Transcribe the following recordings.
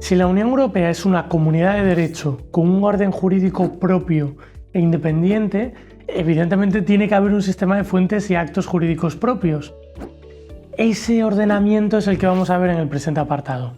Si la Unión Europea es una comunidad de derecho con un orden jurídico propio e independiente, evidentemente tiene que haber un sistema de fuentes y actos jurídicos propios. Ese ordenamiento es el que vamos a ver en el presente apartado.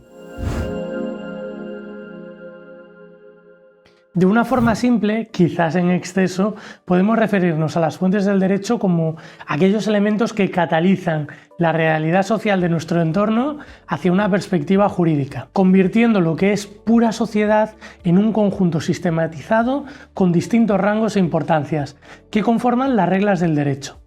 De una forma simple, quizás en exceso, podemos referirnos a las fuentes del derecho como aquellos elementos que catalizan la realidad social de nuestro entorno hacia una perspectiva jurídica, convirtiendo lo que es pura sociedad en un conjunto sistematizado con distintos rangos e importancias que conforman las reglas del derecho.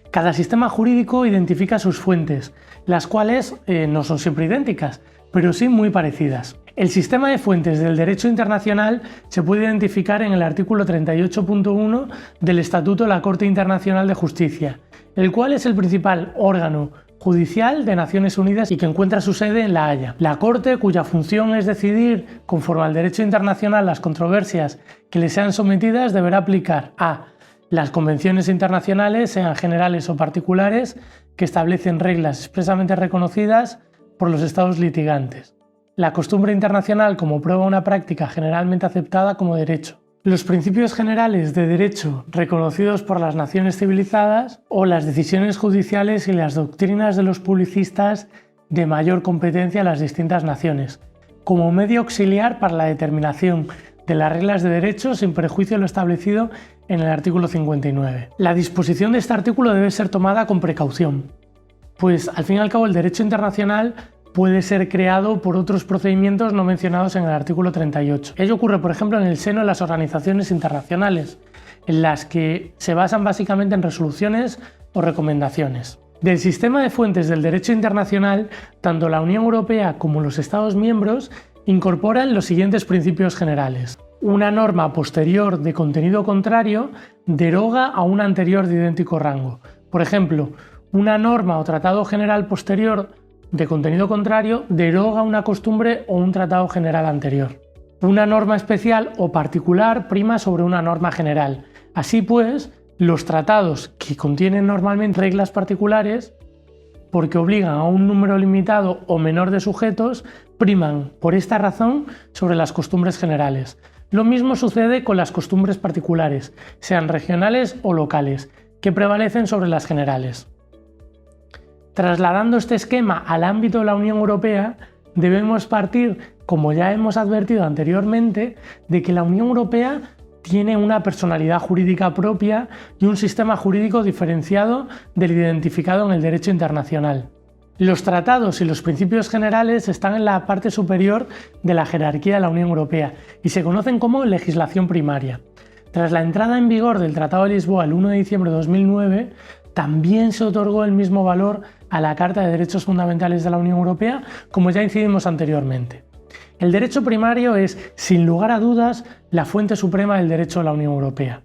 Cada sistema jurídico identifica sus fuentes, las cuales no son siempre idénticas, pero sí muy parecidas. El sistema de fuentes del derecho internacional se puede identificar en el artículo 38.1 del Estatuto de la Corte Internacional de Justicia, el cual es el principal órgano judicial de Naciones Unidas y que encuentra su sede en La Haya. La Corte, cuya función es decidir, conforme al derecho internacional, las controversias que le sean sometidas, deberá aplicar a las convenciones internacionales, sean generales o particulares, que establecen reglas expresamente reconocidas por los estados litigantes. La costumbre internacional como prueba una práctica generalmente aceptada como derecho. Los principios generales de derecho reconocidos por las naciones civilizadas o las decisiones judiciales y las doctrinas de los publicistas de mayor competencia en las distintas naciones, como medio auxiliar para la determinación de las reglas de derecho sin perjuicio de lo establecido en el artículo 59. La disposición de este artículo debe ser tomada con precaución, pues al fin y al cabo el derecho internacional puede ser creado por otros procedimientos no mencionados en el artículo 38. Ello ocurre, por ejemplo, en el seno de las organizaciones internacionales, en las que se basan básicamente en resoluciones o recomendaciones. Del sistema de fuentes del derecho internacional, tanto la Unión Europea como los Estados miembros incorporan los siguientes principios generales. Una norma posterior de contenido contrario deroga a una anterior de idéntico rango. Por ejemplo, una norma o tratado general posterior de contenido contrario deroga una costumbre o un tratado general anterior. Una norma especial o particular prima sobre una norma general. Así pues, los tratados que contienen normalmente reglas particulares, porque obligan a un número limitado o menor de sujetos, priman por esta razón sobre las costumbres generales. Lo mismo sucede con las costumbres particulares, sean regionales o locales, que prevalecen sobre las generales. Trasladando este esquema al ámbito de la Unión Europea, debemos partir, como ya hemos advertido anteriormente, de que la Unión Europea tiene una personalidad jurídica propia y un sistema jurídico diferenciado del identificado en el derecho internacional. Los tratados y los principios generales están en la parte superior de la jerarquía de la Unión Europea y se conocen como legislación primaria. Tras la entrada en vigor del Tratado de Lisboa el 1 de diciembre de 2009, también se otorgó el mismo valor a la Carta de Derechos Fundamentales de la Unión Europea, como ya incidimos anteriormente. El derecho primario es, sin lugar a dudas, la fuente suprema del derecho de la Unión Europea.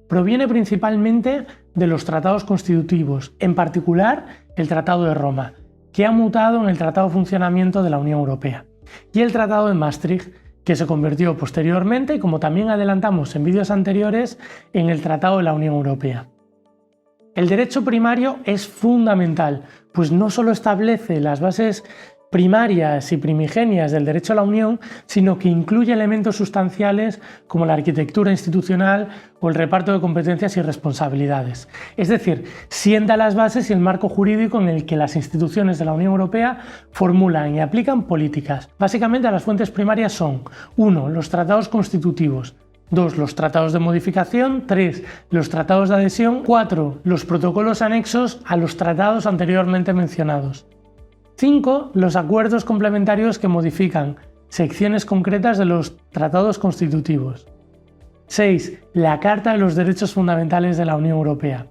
Proviene principalmente de los tratados constitutivos, en particular el Tratado de Roma, que ha mutado en el Tratado de Funcionamiento de la Unión Europea, y el Tratado de Maastricht, que se convirtió posteriormente, como también adelantamos en vídeos anteriores, en el Tratado de la Unión Europea. El derecho primario es fundamental, pues no solo establece las bases primarias y primigenias del derecho a la Unión, sino que incluye elementos sustanciales como la arquitectura institucional o el reparto de competencias y responsabilidades. Es decir, sienta las bases y el marco jurídico en el que las instituciones de la Unión Europea formulan y aplican políticas. Básicamente las fuentes primarias son 1. Los tratados constitutivos, 2. Los tratados de modificación, 3. Los tratados de adhesión, 4. Los protocolos anexos a los tratados anteriormente mencionados. 5. Los acuerdos complementarios que modifican secciones concretas de los tratados constitutivos. 6. La Carta de los Derechos Fundamentales de la Unión Europea.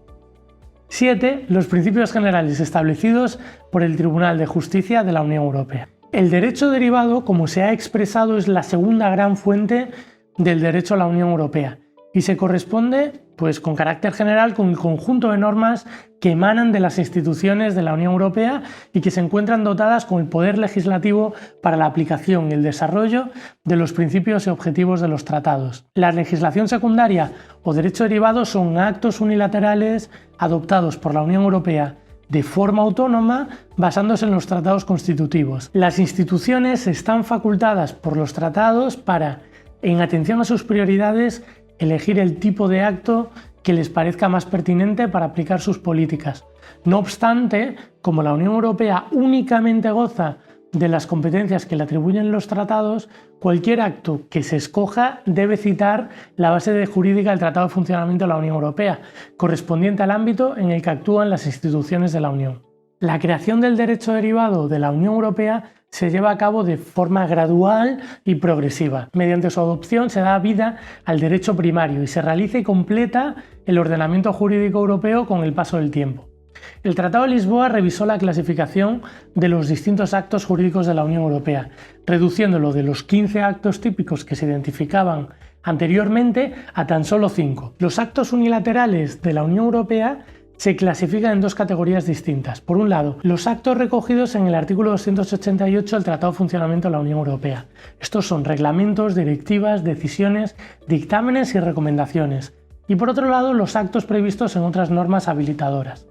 7. Los principios generales establecidos por el Tribunal de Justicia de la Unión Europea. El derecho derivado, como se ha expresado, es la segunda gran fuente del derecho a la Unión Europea y se corresponde, pues, con carácter general con el conjunto de normas que emanan de las instituciones de la Unión Europea y que se encuentran dotadas con el poder legislativo para la aplicación y el desarrollo de los principios y objetivos de los tratados. La legislación secundaria o derecho derivado son actos unilaterales adoptados por la Unión Europea de forma autónoma basándose en los tratados constitutivos. Las instituciones están facultadas por los tratados para, en atención a sus prioridades, elegir el tipo de acto que les parezca más pertinente para aplicar sus políticas. No obstante, como la Unión Europea únicamente goza de las competencias que le atribuyen los tratados, cualquier acto que se escoja debe citar la base jurídica del Tratado de Funcionamiento de la Unión Europea, correspondiente al ámbito en el que actúan las instituciones de la Unión. La creación del derecho derivado de la Unión Europea se lleva a cabo de forma gradual y progresiva. Mediante su adopción se da vida al derecho primario y se realiza y completa el ordenamiento jurídico europeo con el paso del tiempo. El Tratado de Lisboa revisó la clasificación de los distintos actos jurídicos de la Unión Europea, reduciéndolo de los 15 actos típicos que se identificaban anteriormente a tan solo 5. Los actos unilaterales de la Unión Europea se clasifican en dos categorías distintas. Por un lado, los actos recogidos en el artículo 288 del Tratado de Funcionamiento de la Unión Europea. Estos son reglamentos, directivas, decisiones, dictámenes y recomendaciones. Y por otro lado, los actos previstos en otras normas habilitadoras.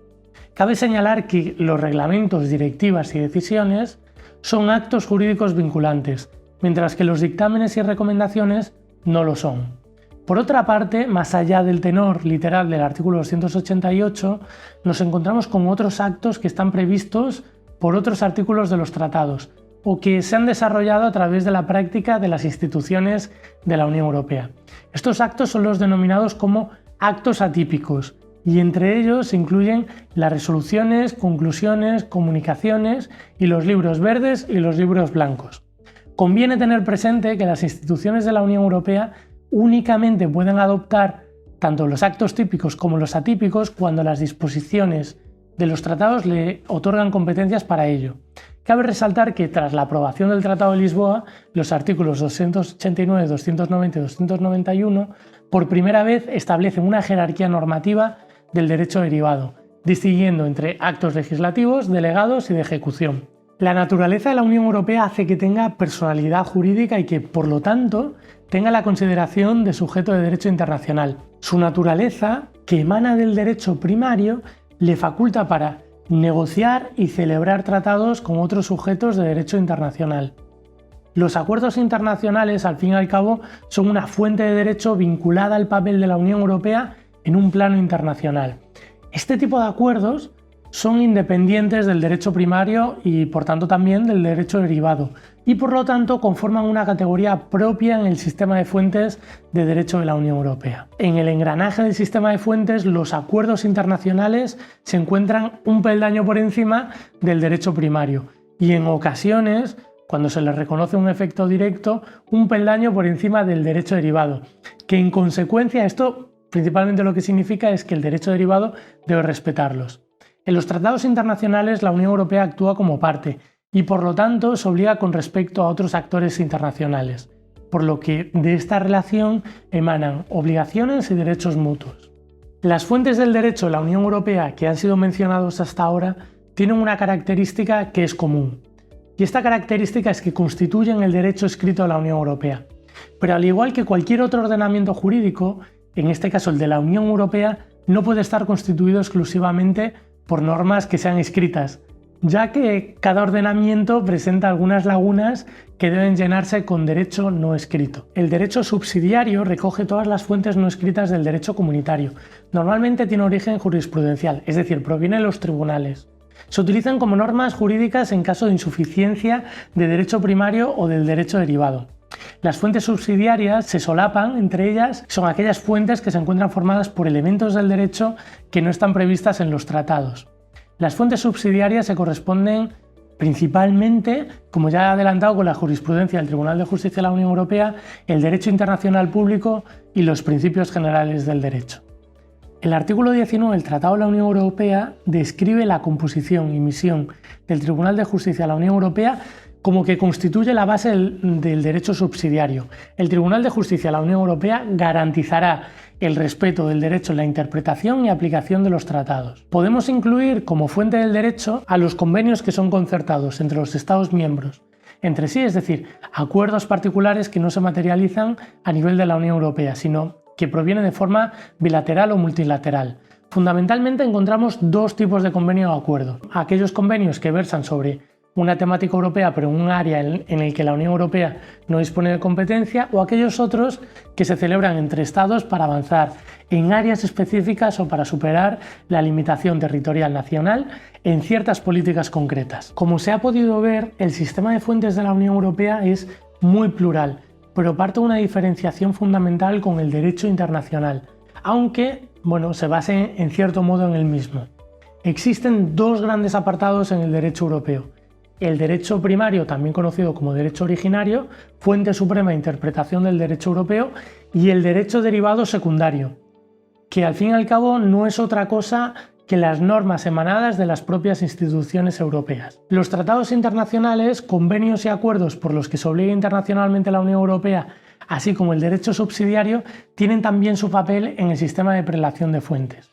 Cabe señalar que los reglamentos, directivas y decisiones son actos jurídicos vinculantes, mientras que los dictámenes y recomendaciones no lo son. Por otra parte, más allá del tenor literal del artículo 288, nos encontramos con otros actos que están previstos por otros artículos de los tratados o que se han desarrollado a través de la práctica de las instituciones de la Unión Europea. Estos actos son los denominados como actos atípicos y entre ellos se incluyen las resoluciones, conclusiones, comunicaciones y los libros verdes y los libros blancos. Conviene tener presente que las instituciones de la Unión Europea únicamente pueden adoptar tanto los actos típicos como los atípicos cuando las disposiciones de los tratados le otorgan competencias para ello. Cabe resaltar que tras la aprobación del Tratado de Lisboa, los artículos 289, 290 y 291 por primera vez establecen una jerarquía normativa del derecho derivado, distinguiendo entre actos legislativos, delegados y de ejecución. La naturaleza de la Unión Europea hace que tenga personalidad jurídica y que, por lo tanto, tenga la consideración de sujeto de derecho internacional. Su naturaleza, que emana del derecho primario, le faculta para negociar y celebrar tratados con otros sujetos de derecho internacional. Los acuerdos internacionales, al fin y al cabo, son una fuente de derecho vinculada al papel de la Unión Europea en un plano internacional. Este tipo de acuerdos son independientes del derecho primario y por tanto también del derecho derivado y por lo tanto conforman una categoría propia en el sistema de fuentes de derecho de la Unión Europea. En el engranaje del sistema de fuentes, los acuerdos internacionales se encuentran un peldaño por encima del derecho primario y en ocasiones, cuando se les reconoce un efecto directo, un peldaño por encima del derecho derivado, que en consecuencia esto principalmente lo que significa es que el derecho derivado debe respetarlos. En los tratados internacionales la Unión Europea actúa como parte y por lo tanto se obliga con respecto a otros actores internacionales, por lo que de esta relación emanan obligaciones y derechos mutuos. Las fuentes del derecho de la Unión Europea que han sido mencionados hasta ahora tienen una característica que es común, y esta característica es que constituyen el derecho escrito de la Unión Europea. Pero al igual que cualquier otro ordenamiento jurídico, en este caso el de la Unión Europea, no puede estar constituido exclusivamente por normas que sean escritas, ya que cada ordenamiento presenta algunas lagunas que deben llenarse con derecho no escrito. El derecho subsidiario recoge todas las fuentes no escritas del derecho comunitario. Normalmente tiene origen jurisprudencial, es decir, proviene de los tribunales. Se utilizan como normas jurídicas en caso de insuficiencia de derecho primario o del derecho derivado. Las fuentes subsidiarias se solapan entre ellas, son aquellas fuentes que se encuentran formadas por elementos del derecho que no están previstas en los tratados. Las fuentes subsidiarias se corresponden principalmente, como ya he adelantado con la jurisprudencia del Tribunal de Justicia de la Unión Europea, el derecho internacional público y los principios generales del derecho. El artículo 19 del Tratado de la Unión Europea describe la composición y misión del Tribunal de Justicia de la Unión Europea como que constituye la base del derecho subsidiario. El Tribunal de Justicia de la Unión Europea garantizará el respeto del derecho en la interpretación y aplicación de los tratados. Podemos incluir como fuente del derecho a los convenios que son concertados entre los Estados miembros entre sí, es decir, acuerdos particulares que no se materializan a nivel de la Unión Europea, sino que provienen de forma bilateral o multilateral. Fundamentalmente encontramos dos tipos de convenio o acuerdo. Aquellos convenios que versan sobre una temática europea pero en un área en el que la Unión Europea no dispone de competencia, o aquellos otros que se celebran entre Estados para avanzar en áreas específicas o para superar la limitación territorial nacional en ciertas políticas concretas. Como se ha podido ver, el sistema de fuentes de la Unión Europea es muy plural, pero parte de una diferenciación fundamental con el derecho internacional, aunque se base en cierto modo en el mismo. Existen dos grandes apartados en el derecho europeo: el derecho primario, también conocido como derecho originario, fuente suprema de interpretación del derecho europeo, y el derecho derivado secundario, que al fin y al cabo no es otra cosa que las normas emanadas de las propias instituciones europeas. Los tratados internacionales, convenios y acuerdos por los que se obliga internacionalmente a la Unión Europea, así como el derecho subsidiario, tienen también su papel en el sistema de prelación de fuentes.